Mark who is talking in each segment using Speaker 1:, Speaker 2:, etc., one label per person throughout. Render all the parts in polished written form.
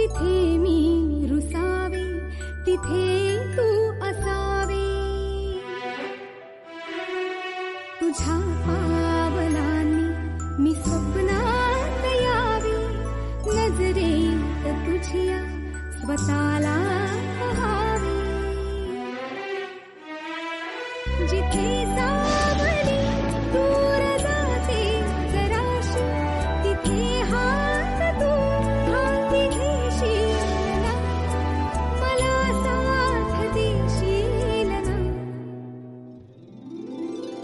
Speaker 1: जिथे मी रुसावे तिथे तू असावे. तुझ्या पावलांनी मी स्वप्नात यावी, नजरेत तुझ्या स्वतःला पहावे. जिथे सावली दूर जाते जराशी, तिथे हात तू हाती घेशील ना, मला साथ देशील ना.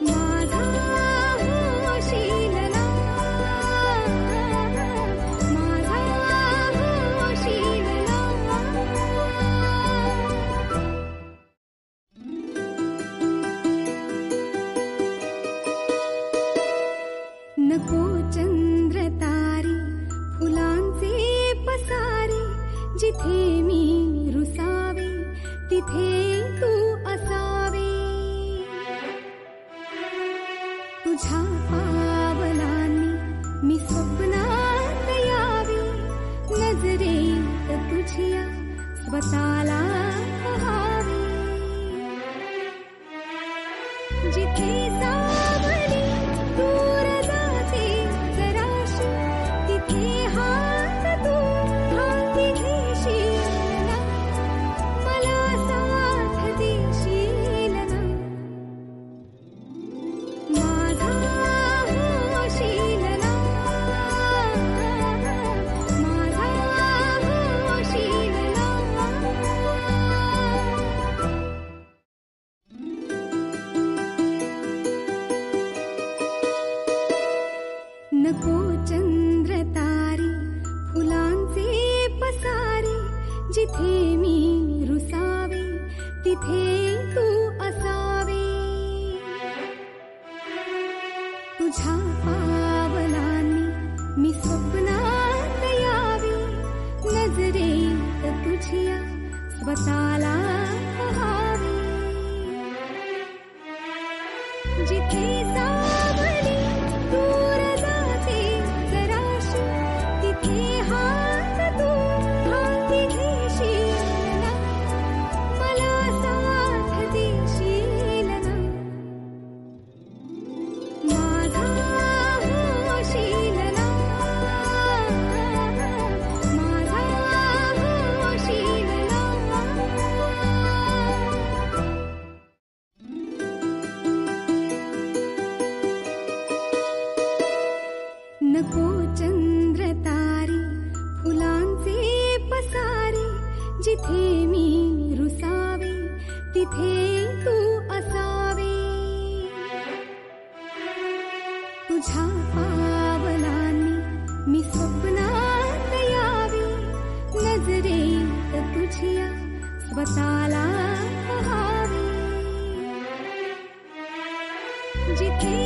Speaker 1: माझा होशील ना, माझा होशील ना. नको चंद्र तारे फुलांचे पसारे, जिथे मी रुसावे तिथे तू असावे. तुझ्या पावलांनी मी स्वप्नात यावी, नजरेत तुझ्या स्वतःला पहावे. जिथे सावली दूर जाते जराशी, तिथे हात तू हाती घेशील ना, मला साथ देशील ना. माझा होशील ना, माझा होशील ना. नको चंद्र तारे फुलांचे पसारे, जिथे मी रुसावे तिथे तू असावे. तुझ्या पावलांनी मी स्वप्नात यावी, नजरेत तुझ्या स्वतःला पहावे. जिथे सावली दूर जाते जराशी, तिथे हात तू हाती घेशील ना, मला साथ देशील ना. माझा होशील ना, माझा होशील ना. नको चंद्र तारे फुलांचे पसारे, जिथे मी रुसावे तिथे तू असावे. तुझ्या पावलांनी मी स्वप्नात यावी, नजरेत तुझ्या स्वतःला पहावे. जिथे